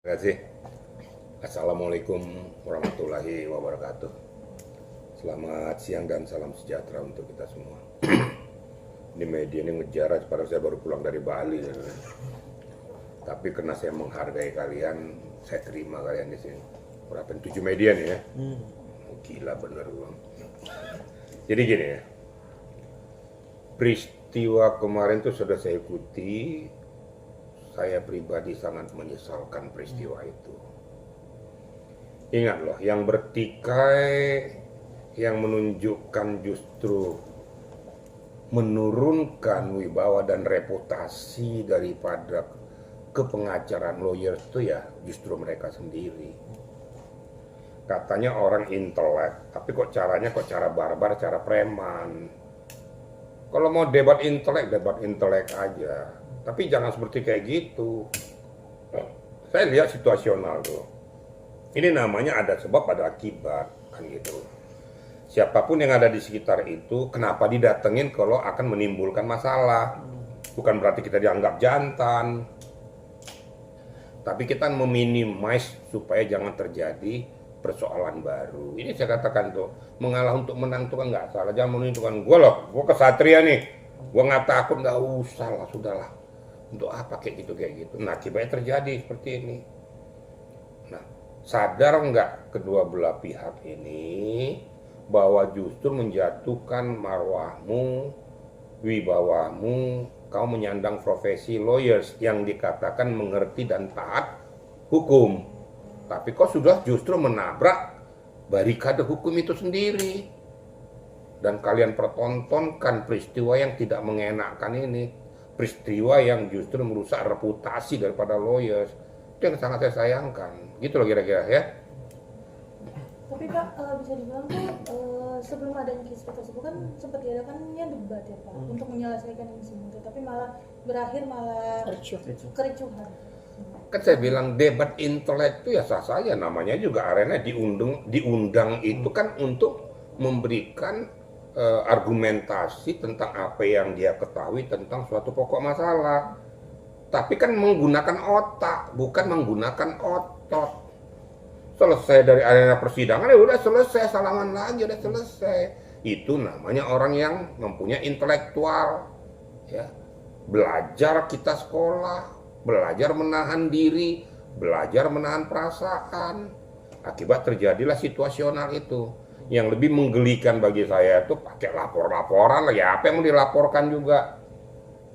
Terima kasih. Assalamualaikum warahmatullahi wabarakatuh. Selamat siang dan salam sejahtera untuk kita semua. Ini media ini ngejar, padahal saya baru pulang dari Bali. Tapi karena saya menghargai kalian, saya terima kalian di sini. Berapa 7 media nih ya? Gila bener bang. Jadi gini ya, peristiwa kemarin tuh sudah saya ikuti. Saya pribadi sangat menyesalkan peristiwa itu. Ingat loh, yang bertikai, yang menunjukkan justru menurunkan wibawa dan reputasi daripada kepengacaraan lawyer itu ya justru mereka sendiri. Katanya orang intelek, tapi kok caranya cara barbar, cara preman. Kalau mau debat intelek aja. Tapi jangan seperti kayak gitu. Saya lihat situasional tuh. Ini namanya ada sebab, ada akibat, kan gitu. Siapapun yang ada di sekitar itu, kenapa didatengin kalau akan menimbulkan masalah? Bukan berarti kita dianggap jantan. Tapi kita meminimize supaya jangan terjadi persoalan baru. Ini saya katakan tuh, mengalah untuk menang tuh kan nggak salah. Jangan menunjukkan gue loh, gue kesatria nih. Gue nggak takut, nggak usah lah, sudahlah. Untuk apa kayak gitu. Nah, akibatnya terjadi seperti ini. Nah, sadar nggak kedua belah pihak ini bahwa justru menjatuhkan marwahmu, wibawamu, kau menyandang profesi lawyers yang dikatakan mengerti dan taat hukum. Tapi kau sudah justru menabrak barikade hukum itu sendiri. Dan kalian pertontonkan peristiwa yang tidak mengenakan ini. Peristiwa yang justru merusak reputasi daripada lawyers. Itu yang sangat saya sayangkan. Gitu loh kira-kira ya. Tapi Pak, bisa dibilang tuh sebelum adanya kisah tersebut kan sempat diadakannya debat ya Pak untuk menyelesaikan ini semua. Tapi malah berakhir kericuhan. Kan saya bilang debat intelek itu ya sah saja, namanya juga arena diundang itu kan untuk memberikan argumentasi tentang apa yang dia ketahui tentang suatu pokok masalah. Tapi kan menggunakan otak, bukan menggunakan otot. Selesai dari arena persidangan ya udah selesai, salaman lagi udah selesai. Itu namanya orang yang mempunyai intelektual. Ya. Belajar kita sekolah, belajar menahan diri, belajar menahan perasaan. Akibat terjadilah situasional itu. Yang lebih menggelikan bagi saya itu pakai laporan lah ya, apa yang mau dilaporkan juga.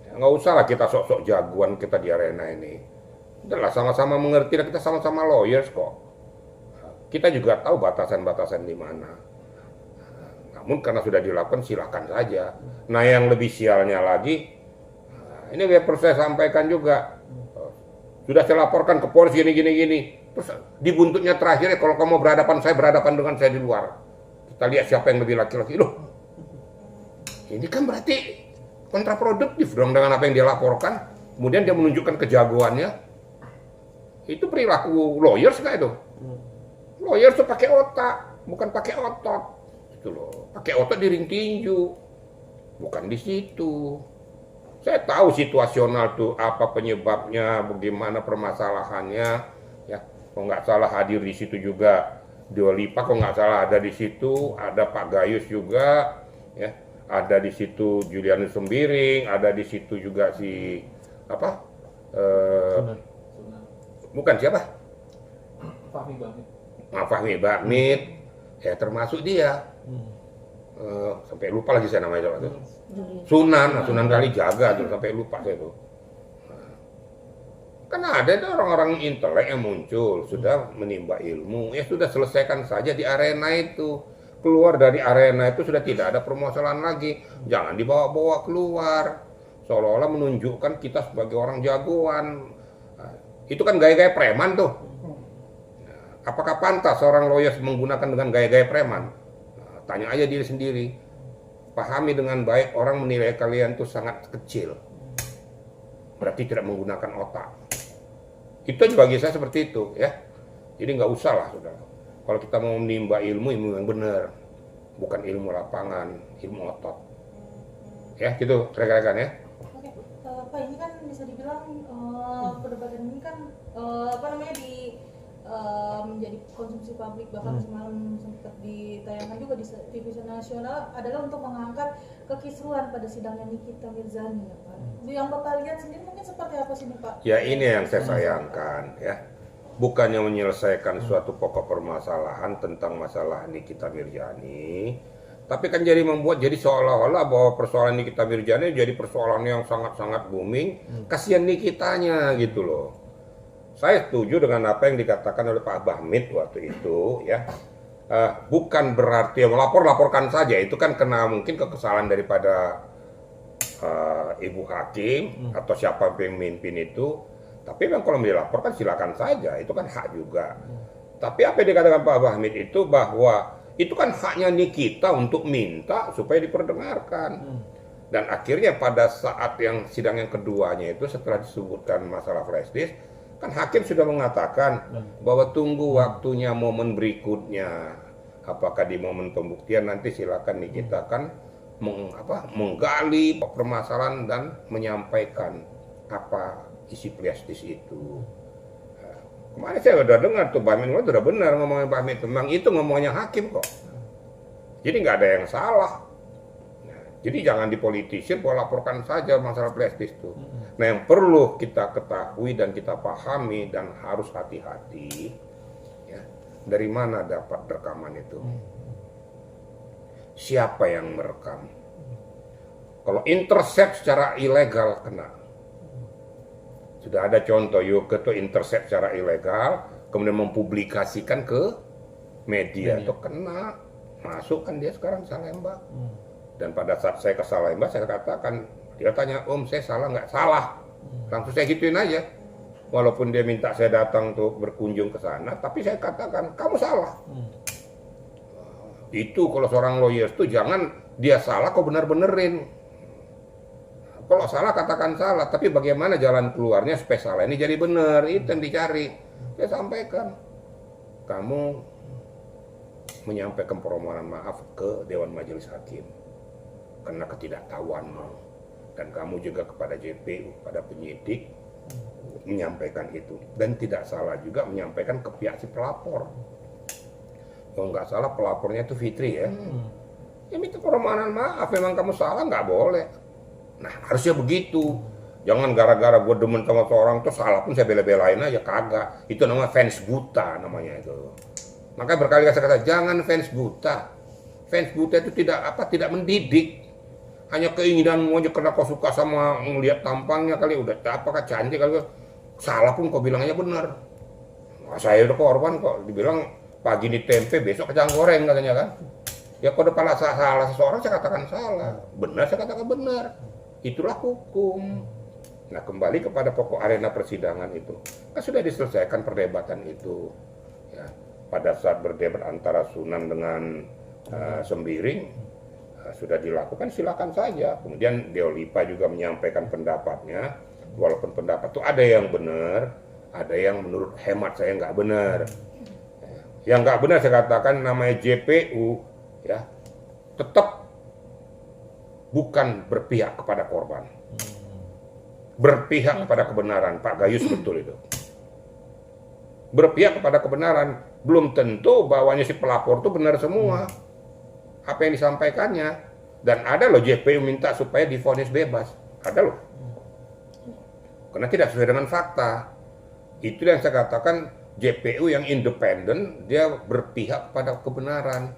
Ya, nggak usah lah kita sok-sok jagoan kita di arena ini. Udahlah sama-sama mengerti, kita sama-sama lawyers kok. Kita juga tahu batasan-batasan di mana. Namun karena sudah dilakukan silakan saja. Nah yang lebih sialnya lagi, ini biar perlu saya sampaikan juga. Sudah saya laporkan ke polisi gini. Terus dibuntutnya terakhir kalau kamu berhadapan dengan saya di luar. Kita lihat siapa yang lebih laki-laki. Loh, ini kan berarti kontraproduktif dong dengan apa yang dia laporkan. Kemudian dia menunjukkan kejagoannya. Itu perilaku lawyers nggak itu? Lawyers tuh pakai otak, bukan pakai otot. Itu loh, pakai otot di ring tinju. Bukan di situ. Saya tahu situasional tuh apa penyebabnya, bagaimana permasalahannya. Ya, kalau nggak salah hadir di situ juga Dua Lipa, kalau nggak salah ada di situ, ada Pak Gayus juga, ya, ada di situ Julianus Sembiring, ada di situ juga si apa? Bukan siapa? Fahmi Bakmit, ya termasuk dia. Sampai lupa lagi saya namanya itu. Sunan Kalijaga tuh sampai lupa saya tuh. Karena ada orang-orang intelek yang muncul, sudah menimba ilmu, ya sudah selesaikan saja di arena itu. Keluar dari arena itu sudah tidak ada permasalahan lagi. Jangan dibawa-bawa keluar. Seolah-olah menunjukkan kita sebagai orang jagoan. Nah, itu kan gaya-gaya preman tuh. Nah, apakah pantas seorang lawyers menggunakan dengan gaya-gaya preman? Nah, tanya aja diri sendiri. Pahami dengan baik, orang menilai kalian tuh sangat kecil. Berarti tidak menggunakan otak. Itu aja bagi saya seperti itu ya. Jadi nggak usah lah saudara. Kalau kita mau menimba ilmu yang benar, bukan ilmu lapangan, ilmu otot. Ya gitu rekan-rekan ya. Oke, Pak, ini kan bisa dibilang perdebatan ini kan menjadi konsumsi publik, bahkan semalam sempat ditayangkan juga di TV nasional adalah untuk mengangkat kekisruhan pada sidangnya Nikita Mirzani ya Pak. Yang Bapak lihat sendiri mungkin seperti apa sih nih Pak? Ya ini yang saya sayangkan ya. Bukannya menyelesaikan suatu pokok permasalahan tentang masalah Nikita Mirzani, tapi kan jadi membuat jadi seolah-olah bahwa persoalan Nikita Mirzani jadi persoalan yang sangat-sangat booming. Kasihan Nikitanya gitu loh. Saya setuju dengan apa yang dikatakan oleh Pak Bahmid waktu itu ya. Bukan berarti laporkan saja, itu kan kena mungkin kekesalan daripada Ibu Hakim atau siapa yang memimpin itu. Tapi memang kalau dilaporkan silakan saja, itu kan hak juga. Tapi apa yang dikatakan Pak Bahmid itu bahwa itu kan haknya Nikita untuk minta supaya diperdengarkan. Dan akhirnya pada saat yang sidang yang keduanya itu setelah disebutkan masalah flash disk, kan hakim sudah mengatakan bahwa tunggu waktunya momen berikutnya. Apakah di momen pembuktian nanti silakan Nikita kan menggali permasalahan dan menyampaikan apa isi flash disk itu. Kemarin saya udah dengar tuh Bahmid udah benar ngomongin Bahmid, memang itu ngomongnya hakim kok. Jadi nggak ada yang salah. Jadi jangan dipolitisir, laporkan saja masalah flash disk itu. Nah yang perlu kita ketahui dan kita pahami dan harus hati-hati, ya, dari mana dapat rekaman itu? Siapa yang merekam? Kalau intercept secara ilegal kena. Sudah ada contoh Yoke itu intercept secara ilegal, kemudian mempublikasikan ke media itu kena, masuk kan dia sekarang di Salemba. Dan pada saat saya ke Salemba saya katakan, dia tanya Om saya salah nggak? Salah, langsung saya gituin aja. Walaupun dia minta saya datang untuk berkunjung ke sana, tapi saya katakan kamu salah. Itu kalau seorang lawyer itu jangan dia salah kok bener-benerin. Kalau salah katakan salah, tapi bagaimana jalan keluarnya supaya salah ini jadi benar, itu yang dicari. Saya sampaikan, kamu menyampaikan permohonan maaf ke Dewan Majelis Hakim karena ketidaktahuanmu, dan kamu juga kepada JPU, pada penyidik menyampaikan itu, dan tidak salah juga menyampaikan ke pihak si pelapor. Kalau nggak salah pelapornya itu Fitri ya, ya minta permohonan maaf, memang kamu salah nggak boleh. Nah harusnya begitu, jangan gara-gara gue demen sama seorang tuh salah pun saya bela-belain aja, kagak. Itu namanya fans buta namanya itu. Makanya berkali-kali saya kata jangan fans buta. Fans buta itu tidak mendidik. Hanya keinginanmu aja karena kau suka sama melihat tampangnya kali, udah apakah cantik kali, salah pun kau bilangnya benar. Nah, saya udah korban kok, dibilang pagi ini tempe besok kacang goreng katanya kan. Ya kalau depan salah seseorang saya katakan salah, benar saya katakan benar. Itulah hukum. Nah kembali kepada pokok arena persidangan itu, kan sudah diselesaikan perdebatan itu. Ya, pada saat berdebat antara Sunan dengan Sembiring, sudah dilakukan silakan saja. Kemudian Deolipa juga menyampaikan pendapatnya, walaupun pendapat itu ada yang benar, ada yang menurut hemat saya nggak benar. Yang nggak benar saya katakan namanya JPU, ya tetap bukan berpihak kepada korban, berpihak kepada kebenaran. Pak Gayus betul itu, berpihak kepada kebenaran. Belum tentu bahwanya si pelapor itu benar semua apa yang disampaikannya. Dan ada loh JPU minta supaya divonis bebas, ada loh, karena tidak sesuai dengan fakta. Itu yang saya katakan, JPU yang independen, dia berpihak pada kebenaran.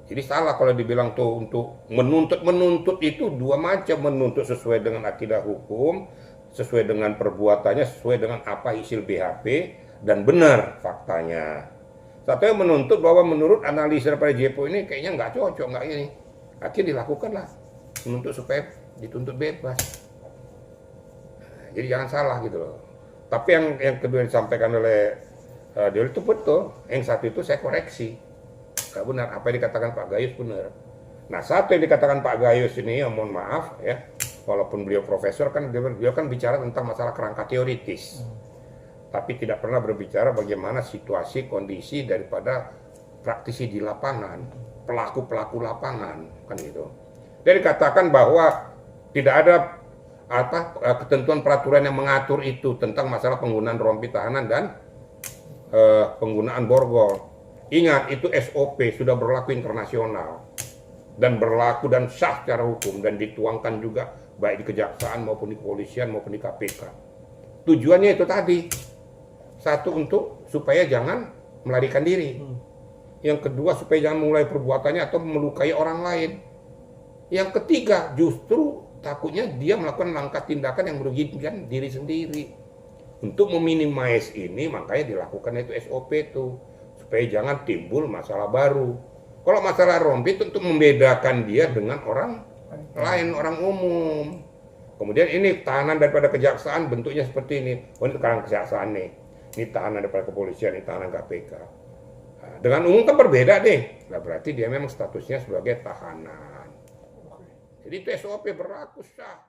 Jadi salah kalau dibilang tuh untuk menuntut itu dua macam, menuntut sesuai dengan akidah hukum, sesuai dengan perbuatannya, sesuai dengan apa isi BHP dan benar faktanya. Satu yang menuntut bahwa menurut analisa daripada JPU ini kayaknya nggak cocok, nggak ini. Akhirnya dilakukanlah menuntut supaya dituntut bebas. Jadi jangan salah gitu loh. Tapi yang kedua yang disampaikan oleh Deol itu betul. Yang satu itu saya koreksi. Gak benar, apa yang dikatakan Pak Gayus benar. Nah satu yang dikatakan Pak Gayus ini, ya, mohon maaf ya, walaupun beliau profesor kan, beliau kan bicara tentang masalah kerangka teoritis, tapi tidak pernah berbicara bagaimana situasi kondisi daripada praktisi di lapangan, pelaku lapangan kan gitu. Dia dikatakan bahwa tidak ada ketentuan peraturan yang mengatur itu tentang masalah penggunaan rompi tahanan dan penggunaan borgol. Ingat, itu SOP sudah berlaku internasional dan berlaku dan sah secara hukum dan dituangkan juga baik di kejaksaan maupun di kepolisian maupun di KPK. Tujuannya itu tadi, satu untuk supaya jangan melarikan diri, yang kedua supaya jangan memulai perbuatannya atau melukai orang lain, yang ketiga justru takutnya dia melakukan langkah tindakan yang merugikan diri sendiri. Untuk meminimais ini makanya dilakukan itu SOP itu supaya jangan timbul masalah baru. Kalau masalah rompi itu untuk membedakan dia dengan orang lain, orang umum. Kemudian ini tahanan daripada kejaksaan bentuknya seperti ini. Oh, ini sekarang kejaksaan nih. Ini tahanan daripada kepolisian, ini tahanan KPK. Nah, dengan umum kan berbeda deh. Nah, berarti dia memang statusnya sebagai tahanan. Jadi itu SOP berlaku sah.